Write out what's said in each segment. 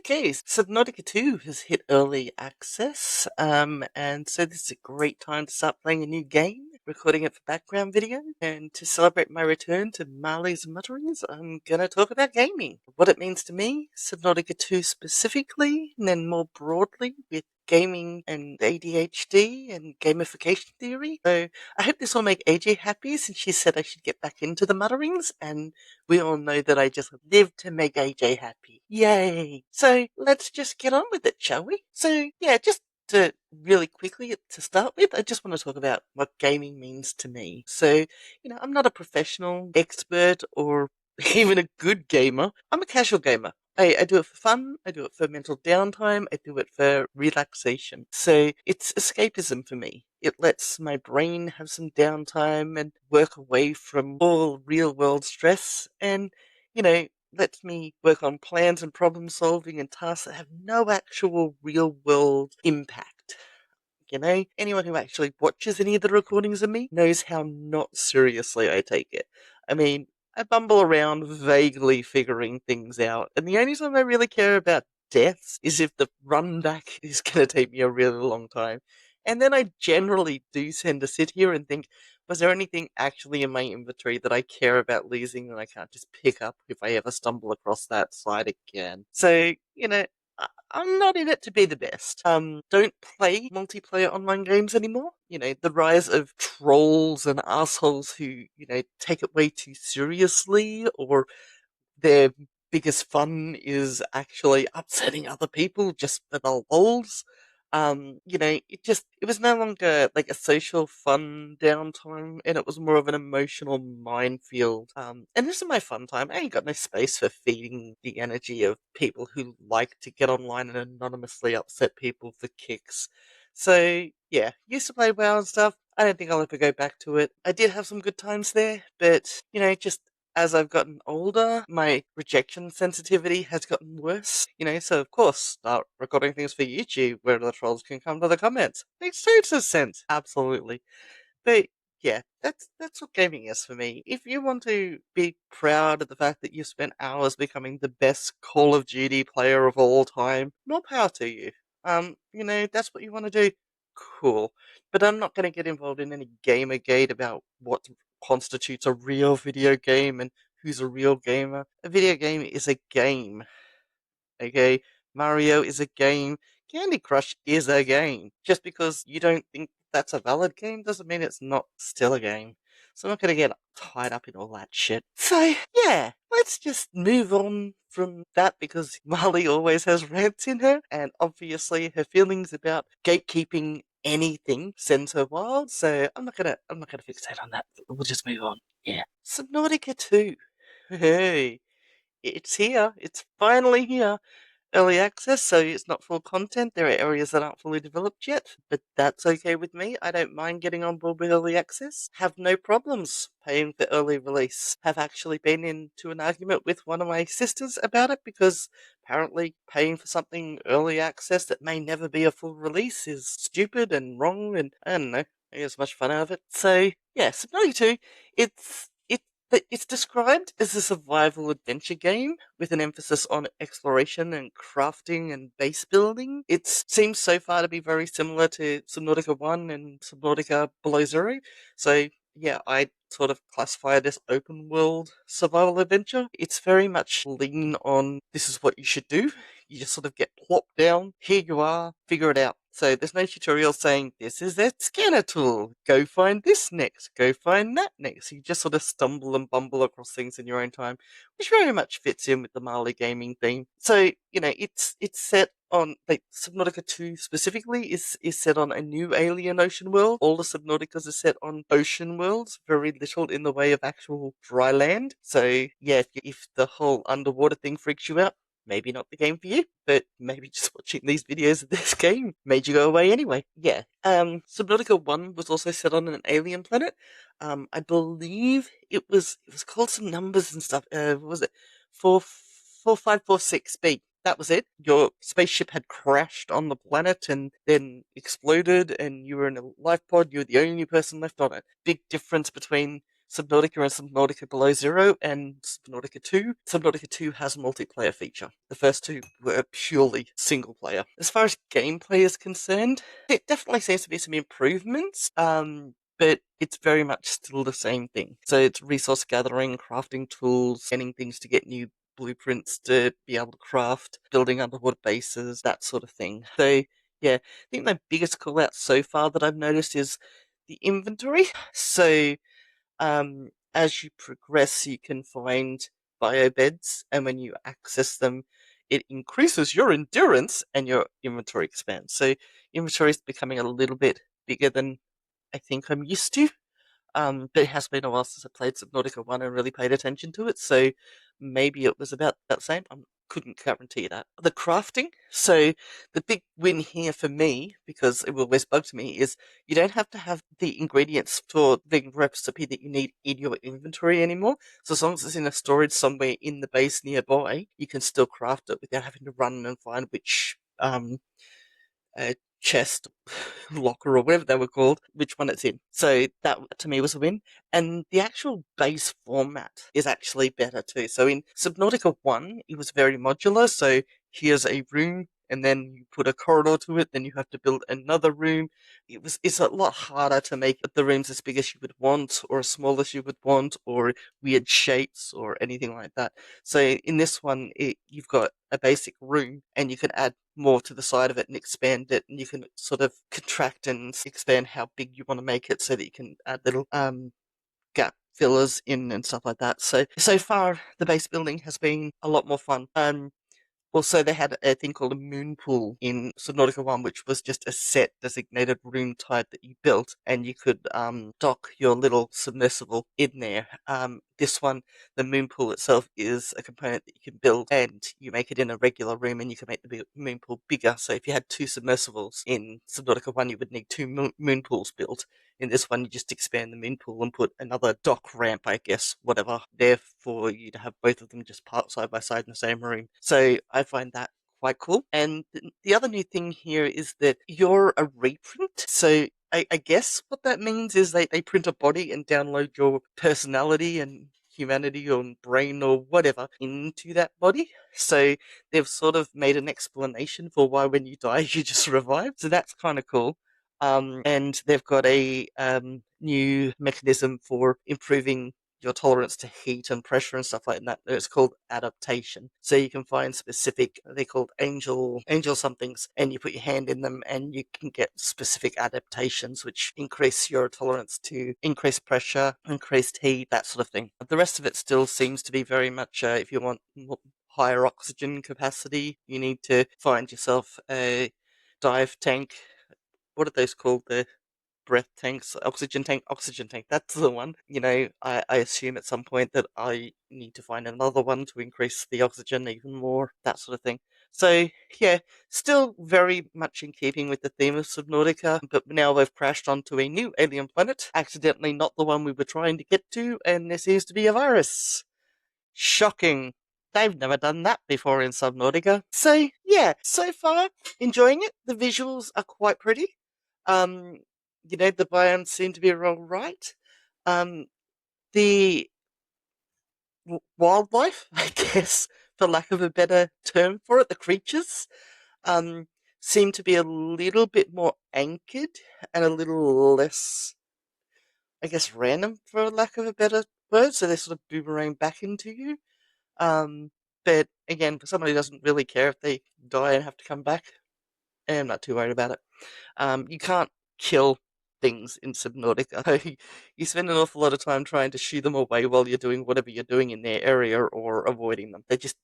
Okay, Subnautica 2 has hit early access, and so this is a great time to start playing a new game, recording it for background video, and to celebrate my return to Marley's Mutterings, I'm gonna talk about gaming, what it means to me, Subnautica 2 specifically, and then more broadly with gaming and ADHD and gamification theory. So I hope this will make AJ happy since she said I should get back into the Mutterings, and we all know that I just live to make AJ happy. Yay! So let's just get on with it, shall we? So yeah, just to really quickly to start with, I just want to talk about what gaming means to me. So, I'm not a professional expert or even a good gamer. I'm a casual gamer. I do it for fun, I do it for mental downtime, I do it for relaxation. So it's escapism for me. It lets my brain have some downtime and work away from all real world stress and, lets me work on plans and problem solving and tasks that have no actual real world impact. Anyone who actually watches any of the recordings of me knows how not seriously I take it. I mean, I bumble around vaguely figuring things out, and the only time I really care about deaths is if the run back is going to take me a really long time. And then I generally do tend to sit here and think, was there anything actually in my inventory that I care about losing that I can't just pick up if I ever stumble across that side again? So, I'm not in it to be the best. Don't play multiplayer online games anymore. The rise of trolls and assholes who, take it way too seriously, or their biggest fun is actually upsetting other people just for the lols. It was no longer like a social fun downtime, and it was more of an emotional minefield. And this is my fun time. I ain't got no space for feeding the energy of people who like to get online and anonymously upset people for kicks. So yeah, used to play WoW and stuff. I don't think I'll ever go back to it. I did have some good times there, but just as I've gotten older, my rejection sensitivity has gotten worse. So of course, start recording things for YouTube where the trolls can come to the comments. Makes total sense. Absolutely. But yeah, that's what gaming is for me. If you want to be proud of the fact that you spent hours becoming the best Call of Duty player of all time, more power to you. That's what you want to do. Cool. But I'm not going to get involved in any gamergate about what constitutes a real video game and who's a real gamer. A video game is a game. Okay? Mario is a game. Candy Crush is a game. Just because you don't think that's a valid game doesn't mean it's not still a game. So I'm not going to get tied up in all that shit. So, yeah, let's just move on from that because Marley always has rants in her, and obviously her feelings about gatekeeping anything sends her wild, so I'm not gonna fixate on that. We'll just move on. Yeah. Subnautica 2. Hey. It's here. It's finally here. Early access, so it's not full content. There are areas that aren't fully developed yet, but that's okay with me. I don't mind getting on board with early access. Have no problems paying for early release. Have actually been into an argument with one of my sisters about it because apparently paying for something early access that may never be a full release is stupid and wrong, and I don't know. I get as much fun out of it. So yeah, Subnautica 2, it's described as a survival adventure game with an emphasis on exploration and crafting and base building. It seems so far to be very similar to Subnautica 1 and Subnautica Below Zero. So yeah, I sort of classify it as open world survival adventure. It's very much lean on this is what you should do. You just sort of get plopped down. Here you are. Figure it out. So there's no tutorial saying this is that scanner tool. Go find this next. Go find that next. You just sort of stumble and bumble across things in your own time, which very much fits in with the Marley gaming theme. So it's set on like Subnautica 2 specifically is set on a new alien ocean world. All the Subnauticas are set on ocean worlds, very little in the way of actual dry land. So yeah, if the whole underwater thing freaks you out, maybe not the game for you, but maybe just watching these videos of this game made you go away anyway. Yeah. Subnautica 1 was also set on an alien planet. I believe it was called some numbers and stuff. What was it? 4546B. That was it. Your spaceship had crashed on the planet and then exploded, and you were in a life pod. You were the only person left on it. Big difference between Subnautica and Subnautica Below Zero and Subnautica 2. Subnautica 2 has a multiplayer feature. The first two were purely single player. As far as gameplay is concerned, it definitely seems to be some improvements. But it's very much still the same thing. So it's resource gathering, crafting tools, getting things to get new blueprints to be able to craft, building underwater bases, that sort of thing. So yeah, I think my biggest call out so far that I've noticed is the inventory. So as you progress, you can find biobeds, and when you access them, it increases your endurance and your inventory expands. So inventory is becoming a little bit bigger than I think I'm used to. But it has been a while since I played Subnautica 1 and really paid attention to it, so maybe it was about that same. I couldn't guarantee that. The crafting, so the big win here for me, because it always bugs me, is you don't have to have the ingredients for the recipe that you need in your inventory anymore. So as long as it's in a storage somewhere in the base nearby, you can still craft it without having to run and find which chest, locker, or whatever they were called, which one it's in. So that to me was a win. And the actual base format is actually better too. So in Subnautica 1, it was very modular. So here's a room, and then you put a corridor to it, then you have to build another room. It's a lot harder to make the rooms as big as you would want, or as small as you would want, or weird shapes, or anything like that. So in this one, you've got a basic room, and you can add more to the side of it and expand it, and you can sort of contract and expand how big you want to make it so that you can add little gap fillers in and stuff like that. So far the base building has been a lot more fun. Also, they had a thing called a moon pool in Subnautica 1, which was just a set designated room type that you built, and you could dock your little submersible in there. This one, the moon pool itself, is a component that you can build, and you make it in a regular room, and you can make the moon pool bigger. So if you had two submersibles in Subnautica 1, you would need two moon pools built. In this one, you just expand the moon pool and put another dock ramp, I guess, whatever, there for you to have both of them just parked side by side in the same room. So I find that quite cool. And the other new thing here is that you're a reprint. So I guess what that means is they print a body and download your personality and humanity or brain or whatever into that body. So they've sort of made an explanation for why when you die you just revive. So that's kind of cool. And they've got a new mechanism for improving your tolerance to heat and pressure and stuff like that. It's called adaptation. So you can find specific, they're called angel somethings, and you put your hand in them and you can get specific adaptations which increase your tolerance to increased pressure, increased heat, that sort of thing. The rest of it still seems to be very much, if you want higher oxygen capacity, you need to find yourself a dive tank. What are those called? The breath tanks, oxygen tank, that's the one. I assume at some point that I need to find another one to increase the oxygen even more, that sort of thing. So, yeah, still very much in keeping with the theme of Subnautica, but now we've crashed onto a new alien planet, accidentally not the one we were trying to get to, and there seems to be a virus. Shocking. They've never done that before in Subnautica. So, yeah, so far, enjoying it. The visuals are quite pretty. Um, the biomes seem to be all right. The wildlife, I guess, for lack of a better term for it, the creatures, um, seem to be a little bit more anchored and a little less, I guess, random, for lack of a better word. So they sort of boomerang back into you. Um, but again, for somebody who doesn't really care if they die and have to come back, I'm not too worried about it. You can't kill things in Subnautica. You spend an awful lot of time trying to shoo them away while you're doing whatever you're doing in their area or avoiding them. They just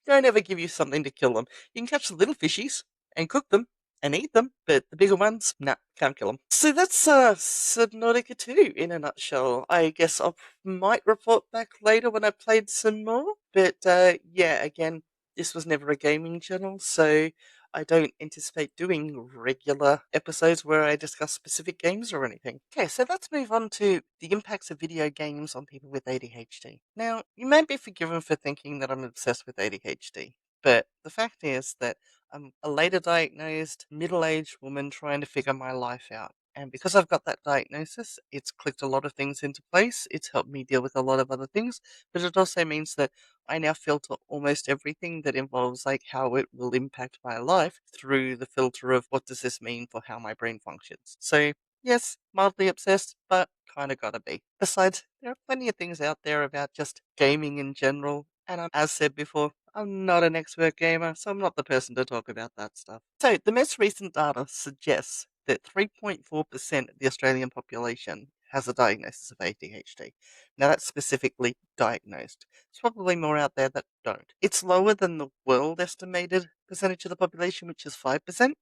don't ever give you something to kill them. You can catch the little fishies and cook them and eat them, but the bigger ones, nah, can't kill them. So that's Subnautica 2 in a nutshell. I guess I might report back later when I played some more, but yeah, again, this was never a gaming channel, so I don't anticipate doing regular episodes where I discuss specific games or anything. Okay, so let's move on to the impacts of video games on people with ADHD. Now, you may be forgiven for thinking that I'm obsessed with ADHD, but the fact is that I'm a later diagnosed, middle-aged woman trying to figure my life out. And because I've got that diagnosis, it's clicked a lot of things into place. It's helped me deal with a lot of other things, but it also means that I now filter almost everything that involves like how it will impact my life through the filter of what does this mean for how my brain functions. So yes, mildly obsessed, but kind of gotta be. Besides, there are plenty of things out there about just gaming in general, and as said before, I'm not an expert gamer, so I'm not the person to talk about that stuff. So the most recent data suggests that 3.4% of the Australian population has a diagnosis of ADHD. Now that's specifically diagnosed. There's probably more out there that don't. It's lower than the world estimated percentage of the population, which is 5%.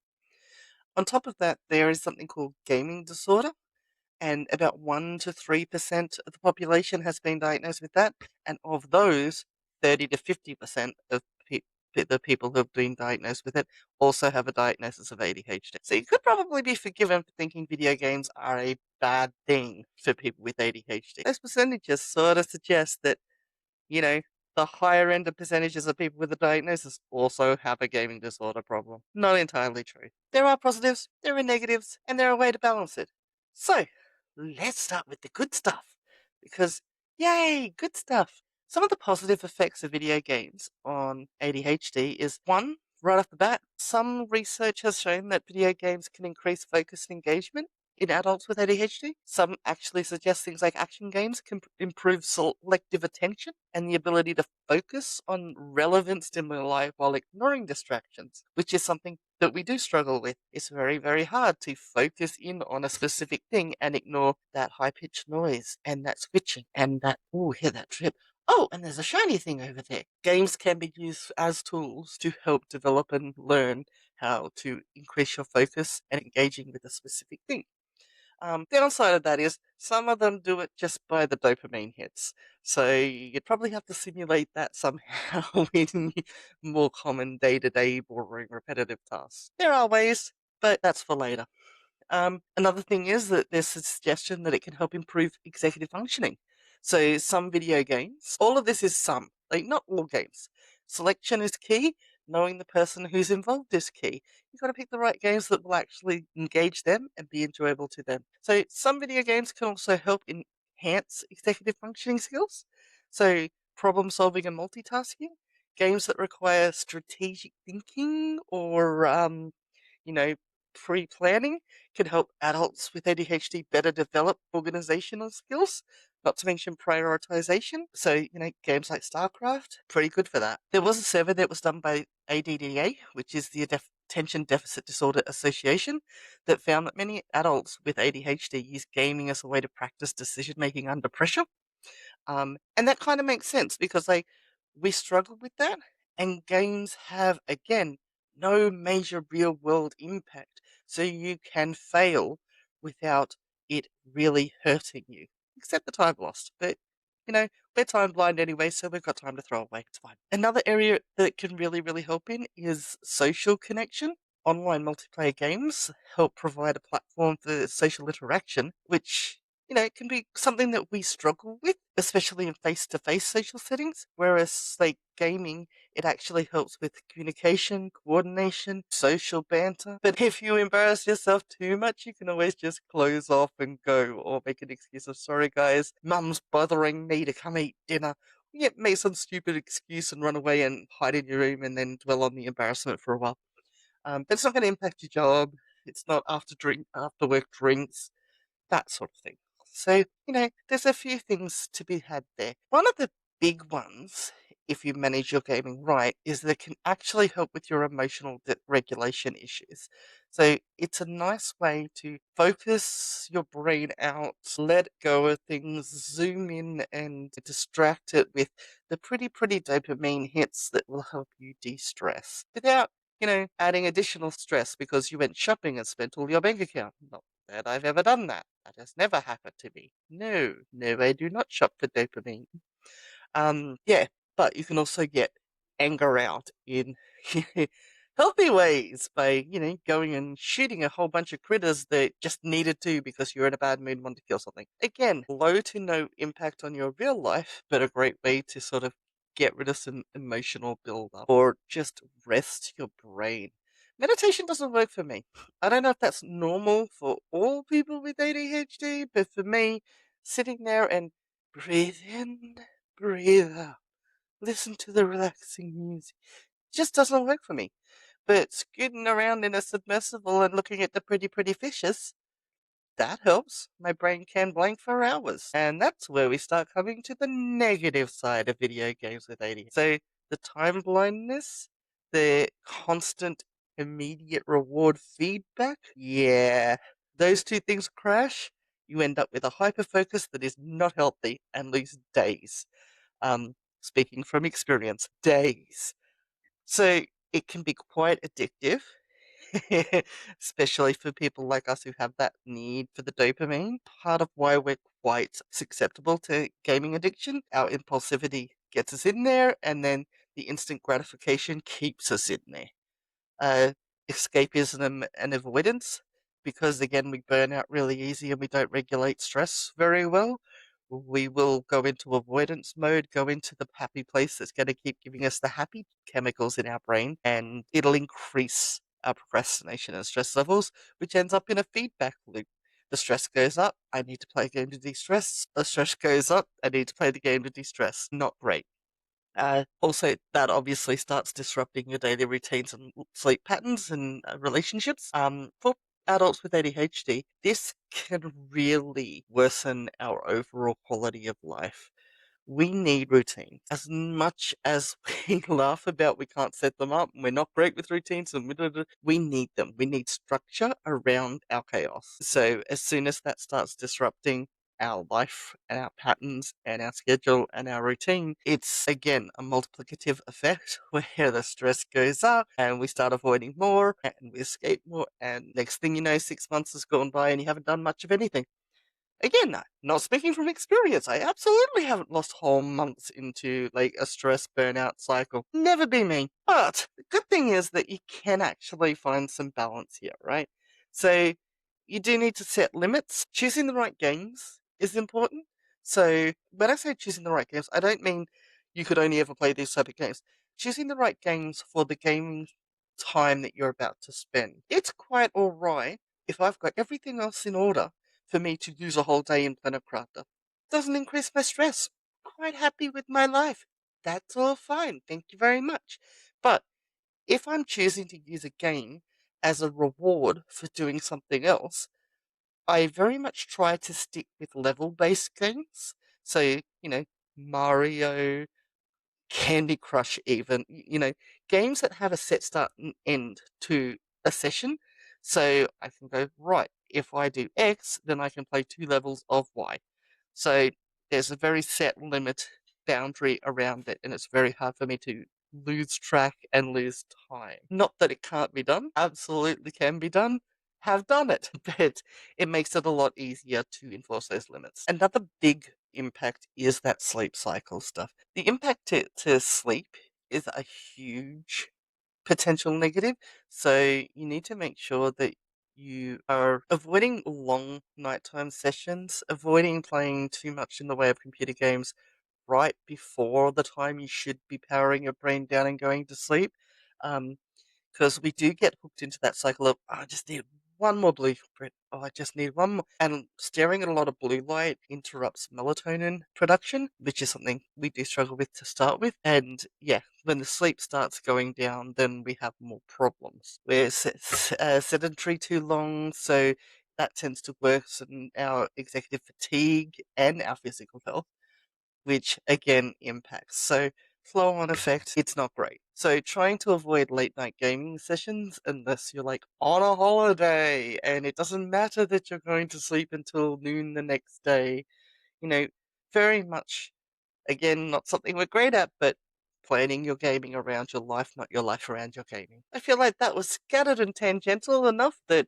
On top of that, there is something called gaming disorder, and about 1 to 3% of the population has been diagnosed with that. And of those, 30 to 50% of the people who have been diagnosed with it also have a diagnosis of ADHD. So you could probably be forgiven for thinking video games are a bad thing for people with ADHD. Those percentages sort of suggest that you know, the higher end of percentages of people with a diagnosis also have a gaming disorder problem. Not entirely true. There are positives, there are negatives, and there are a way to balance it. So, let's start with the good stuff. Because, yay, good stuff. Some of the positive effects of video games on ADHD is one, right off the bat, some research has shown that video games can increase focus and engagement in adults with ADHD. Some actually suggest things like action games can improve selective attention and the ability to focus on relevant stimuli while ignoring distractions, which is something that we do struggle with. It's very, very hard to focus in on a specific thing and ignore that high-pitched noise and that switching and that, oh, hear that trip. Oh, and there's a shiny thing over there. Games can be used as tools to help develop and learn how to increase your focus and engaging with a specific thing. Downside of that is some of them do it just by the dopamine hits. So you'd probably have to simulate that somehow in more common day-to-day boring repetitive tasks. There are ways, but that's for later. Another thing is that there's a suggestion that it can help improve executive functioning. So some video games, all of this is some, like not all games. Selection is key. Knowing the person who's involved is key. You've got to pick the right games that will actually engage them and be enjoyable to them. So some video games can also help enhance executive functioning skills. So problem solving and multitasking. Games that require strategic thinking or you know, pre-planning can help adults with ADHD better develop organizational skills, not to mention prioritization. So, games like StarCraft, pretty good for that. There was a survey that was done by ADDA, which is the Attention Deficit Disorder Association, that found that many adults with ADHD use gaming as a way to practice decision making under pressure. And that kind of makes sense because like we struggle with that, and games have again no major real world impact, so you can fail without it really hurting you, except the time lost. But we're time blind anyway, so we've got time to throw away. It's fine. Another area that can really, really help in is social connection. Online multiplayer games help provide a platform for social interaction, which it can be something that we struggle with, especially in face-to-face social settings. Whereas, like gaming, it actually helps with communication, coordination, social banter. But if you embarrass yourself too much, you can always just close off and go, or make an excuse of, sorry guys, mum's bothering me to come eat dinner. Yeah, make some stupid excuse and run away and hide in your room and then dwell on the embarrassment for a while. But it's not going to impact your job. It's not after work drinks, that sort of thing. So, there's a few things to be had there. One of the big ones, if you manage your gaming right, is that it can actually help with your emotional regulation issues. So it's a nice way to focus your brain out, let go of things, zoom in and distract it with the pretty dopamine hits that will help you de-stress without adding additional stress because you went shopping and spent all your bank account. Not that I've ever done that. That has never happened to me. No, I do not shop for dopamine. Yeah, but you can also get anger out in healthy ways by, going and shooting a whole bunch of critters that just needed to because you're in a bad mood and want to kill something. Again, low to no impact on your real life, but a great way to sort of get rid of some emotional buildup or just rest your brain. Meditation doesn't work for me. I don't know if that's normal for all people with ADHD, but for me, sitting there and breathe in, breathe out, listen to the relaxing music, just doesn't work for me. But scooting around in a submersible and looking at the pretty fishes, that helps. My brain can blank for hours. And that's where we start coming to the negative side of video games with ADHD. So the time blindness, the constant immediate reward feedback. Yeah. Those two things crash. You end up with a hyper focus that is not healthy and lose days. Speaking from experience, days. So it can be quite addictive. Especially for people like us who have that need for the dopamine. Part of why we're quite susceptible to gaming addiction. Our impulsivity gets us in there, and then the instant gratification keeps us in there. Uh, Escapism and avoidance, because again, we burn out really easy and we don't regulate stress very well. We will go into avoidance mode, go into the happy place that's going to keep giving us the happy chemicals in our brain, and it'll increase our procrastination and stress levels, which ends up in a feedback loop. The stress goes up, I need to play a game to de stress. The stress goes up, I need to play the game to de stress. Not great. Also, that obviously starts disrupting your daily routines and sleep patterns and relationships. For adults with ADHD, this can really worsen our overall quality of life. We need routine. As much as we laugh about we can't set them up, and we're not great with routines, and we need them. We need structure around our chaos. So as soon as that starts disrupting our life and our patterns and our schedule and our routine, it's again a multiplicative effect where the stress goes up and we start avoiding more and we escape more. And next thing you know, 6 months has gone by and you haven't done much of anything. Again, not speaking from experience. I absolutely haven't lost whole months into like a stress burnout cycle. Never be me. But the good thing is that you can actually find some balance here, right? So you do need to set limits. Choosing the right games is important. So when I say choosing the right games, I don't mean you could only ever play these type of games. Choosing the right games for the game time that you're about to spend. It's quite alright if I've got everything else in order for me to use a whole day in Planet Crafter. Doesn't increase my stress. Quite happy with my life. That's all fine. Thank you very much. But if I'm choosing to use a game as a reward for doing something else, I very much try to stick with level based games. So, Mario, Candy Crush, even, games that have a set start and end to a session. So I can go, right, if I do X, then I can play 2 levels of Y. So there's a very set limit boundary around it, and it's very hard for me to lose track and lose time. Not that it can't be done, absolutely can be done. Have done it, but it makes it a lot easier to enforce those limits. Another big impact is that sleep cycle stuff. The impact to sleep is a huge potential negative. So you need to make sure that you are avoiding long nighttime sessions, avoiding playing too much in the way of computer games right before the time you should be powering your brain down and going to sleep. Um, because we do get hooked into that cycle of, "Oh, I just need one more blue print. Oh, I just need one more." And staring at a lot of blue light interrupts melatonin production, which is something we do struggle with to start with. And yeah, when the sleep starts going down, then we have more problems. We're sedentary too long, so that tends to worsen our executive fatigue and our physical health, which again impacts. So flow on effect, it's not great. So trying to avoid late night gaming sessions unless you're like on a holiday and it doesn't matter that you're going to sleep until noon the next day, you know, very much again not something we're great at, but planning your gaming around your life, not your life around your gaming. I feel like that was scattered and tangential enough that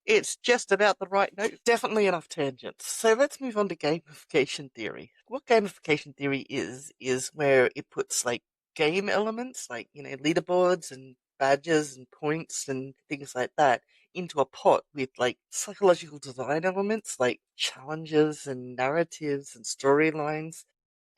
it's just about the right note. Definitely enough tangents. So let's move on to gamification theory. What gamification theory is where it puts like game elements, like, leaderboards and badges and points and things like that into a pot with like psychological design elements like challenges and narratives and storylines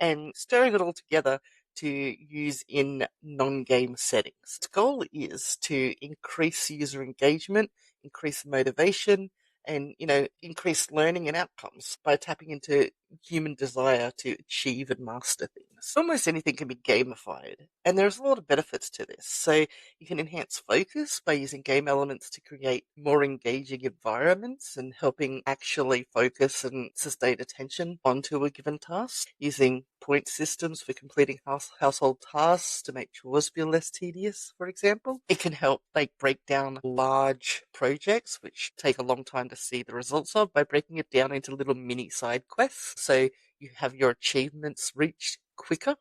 and stirring it all together to use in non-game settings. The goal is to increase user engagement, increase motivation, and, increase learning and outcomes by tapping into human desire to achieve and master things. Almost anything can be gamified, and there's a lot of benefits to this. So you can enhance focus by using game elements to create more engaging environments and helping actually focus and sustain attention onto a given task. Using point systems for completing household tasks to make chores feel less tedious, for example. It can help break down large projects, which take a long time to see the results of, by breaking it down into little mini side quests. So you have your achievements reached quicker,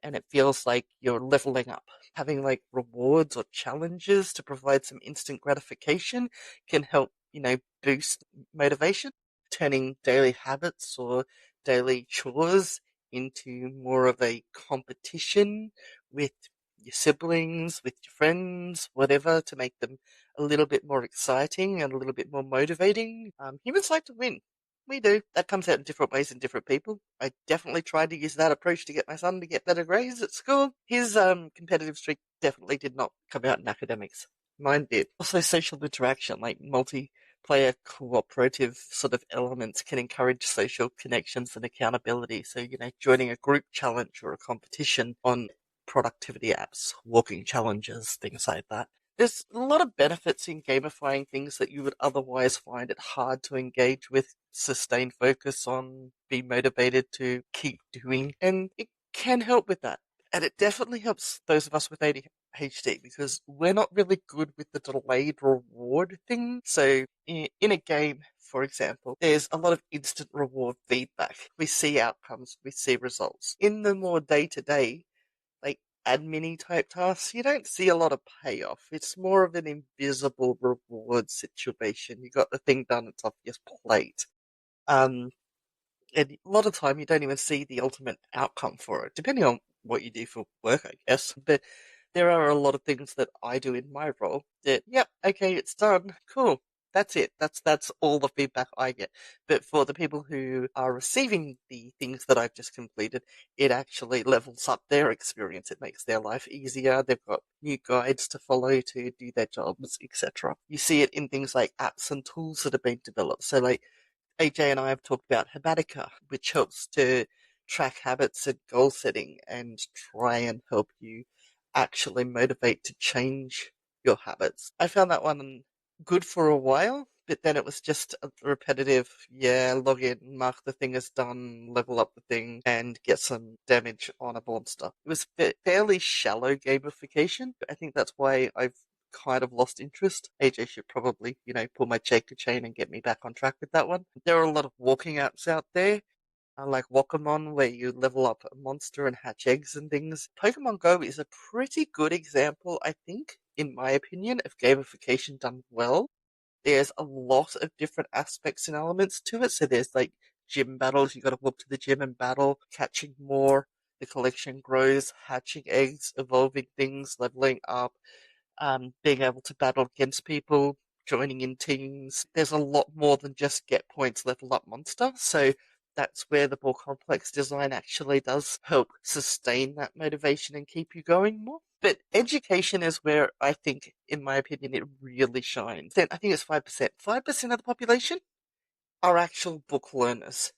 and it feels like you're leveling up. Having rewards or challenges to provide some instant gratification can help, boost motivation. Turning daily habits or daily chores into more of a competition with your siblings, with your friends, whatever, to make them a little bit more exciting and a little bit more motivating. Humans like to win. We do. That comes out in different ways in different people. I definitely tried to use that approach to get my son to get better grades at school. His competitive streak definitely did not come out in academics. Mine did. Also, social interaction, like multiplayer cooperative sort of elements, can encourage social connections and accountability. So, joining a group challenge or a competition on productivity apps, walking challenges, things like that. There's a lot of benefits in gamifying things that you would otherwise find it hard to engage with, sustain focus on, be motivated to keep doing, and it can help with that. And it definitely helps those of us with ADHD, because we're not really good with the delayed reward thing. So in a game, for example, there's a lot of instant reward feedback. We see outcomes, we see results. In the more day-to-day, admin type tasks, you don't see a lot of payoff. It's more of an invisible reward situation. You got the thing done, it's off your plate. And a lot of time you don't even see the ultimate outcome for it, depending on what you do for work, I guess. But there are a lot of things that I do in my role that, yep, okay, it's done, cool. That's it. That's all the feedback I get. But for the people who are receiving the things that I've just completed, it actually levels up their experience. It makes their life easier. They've got new guides to follow to do their jobs, etc. You see it in things like apps and tools that have been developed. So AJ and I have talked about Subnautoca, which helps to track habits and goal setting and try and help you actually motivate to change your habits. I found that one good for a while, but then it was just a repetitive, log in, mark the thing as done, level up the thing, and get some damage on a monster. It was fairly shallow gamification. I think that's why I've kind of lost interest. AJ should probably, pull my Shaker chain and get me back on track with that one. There are a lot of walking apps out there, like Pokemon, where you level up a monster and hatch eggs and things. Pokemon Go is a pretty good example, I think, in my opinion, of gamification done well. There's a lot of different aspects and elements to it. So there's gym battles. You got to walk to the gym and battle, catching more. The collection grows, hatching eggs, evolving things, leveling up, being able to battle against people, joining in teams. There's a lot more than just get points, level up monster. So that's where the more complex design actually does help sustain that motivation and keep you going more. But education is where I think, in my opinion, it really shines. Then I think it's 5%. 5% of the population are actual book learners.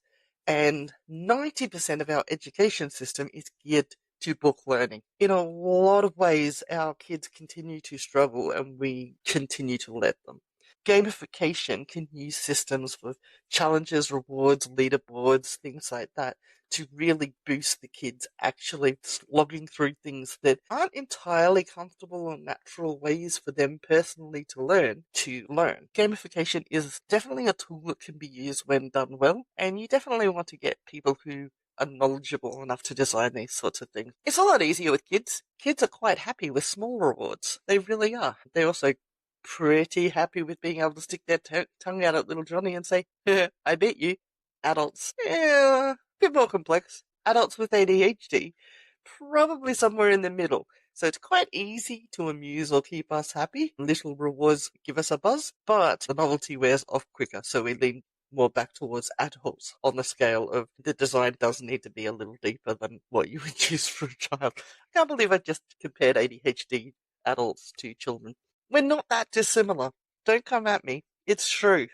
And 90% of our education system is geared to book learning. In a lot of ways, our kids continue to struggle and we continue to let them. Gamification can use systems with challenges, rewards, leaderboards, things like that, to really boost the kids actually slogging through things that aren't entirely comfortable or natural ways for them personally to learn. Gamification is definitely a tool that can be used when done well, and you definitely want to get people who are knowledgeable enough to design these sorts of things. It's a lot easier with kids. Kids are quite happy with small rewards. They really are. They're also pretty happy with being able to stick their tongue out at little Johnny and say, I bet you. Adults, a bit more complex. Adults with ADHD, probably somewhere in the middle. So it's quite easy to amuse or keep us happy. Little rewards give us a buzz, but the novelty wears off quicker, so we lean more back towards adults on the scale of the design does need to be a little deeper than what you would use for a child. I can't believe I just compared ADHD adults to children. We're not that dissimilar. Don't come at me. It's true.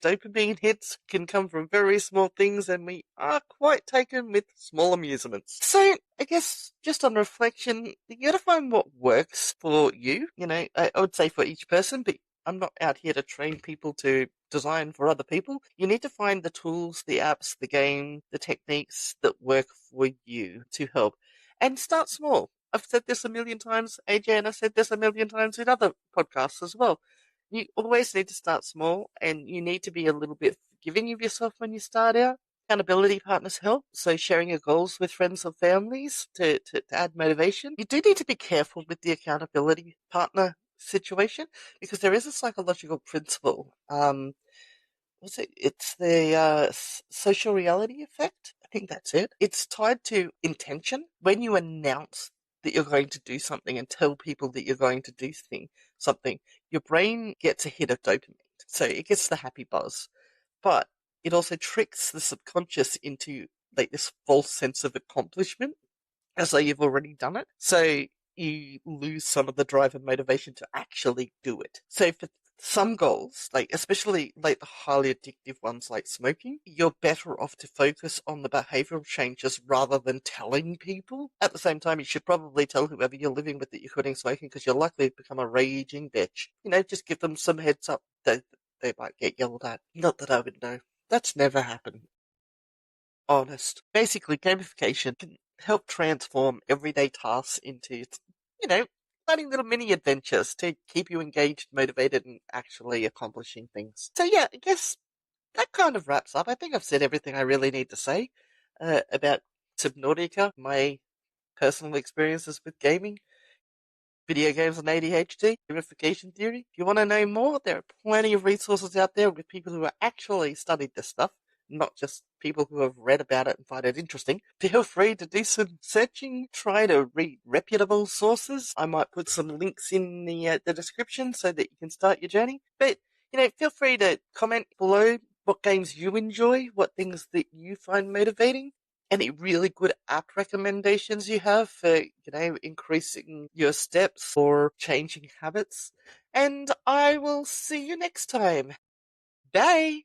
Dopamine hits can come from very small things, and we are quite taken with small amusements. So, I guess, just on reflection, you gotta find what works for you. I would say for each person, but I'm not out here to train people to design for other people. You need to find the tools, the apps, the game, the techniques that work for you to help. And start small. I've said this a million times, AJ, and I've said this a million times in other podcasts as well. You always need to start small, and you need to be a little bit forgiving of yourself when you start out. Accountability partners help, so sharing your goals with friends or families to add motivation. You do need to be careful with the accountability partner situation, because there is a psychological principle. What's it? It's the social reality effect. I think that's it. It's tied to intention. When you announce that you're going to do something and tell people that you're going to do something, your brain gets a hit of dopamine. So it gets the happy buzz. But it also tricks the subconscious into like this false sense of accomplishment as though you've already done it. So you lose some of the drive and motivation to actually do it. So for some goals, like especially like the highly addictive ones like smoking, you're better off to focus on the behavioral changes rather than telling people. At the same time, you should probably tell whoever you're living with that you're quitting smoking, because you're likely to become a raging bitch. Just give them some heads up that they might get yelled at. Not that I would know. That's never happened. Honest. Basically, gamification can help transform everyday tasks into, exciting little mini adventures to keep you engaged, motivated, and actually accomplishing things. So yeah, I guess that kind of wraps up. I think I've said everything I really need to say about Subnautica, my personal experiences with gaming, video games and ADHD, gamification theory. If you want to know more, there are plenty of resources out there with people who have actually studied this stuff, not just people who have read about it and find it interesting. Feel free to do some searching, try to read reputable sources. I might put some links in the description so that you can start your journey. But, feel free to comment below what games you enjoy, what things that you find motivating, any really good app recommendations you have for, increasing your steps or changing habits. And I will see you next time. Bye!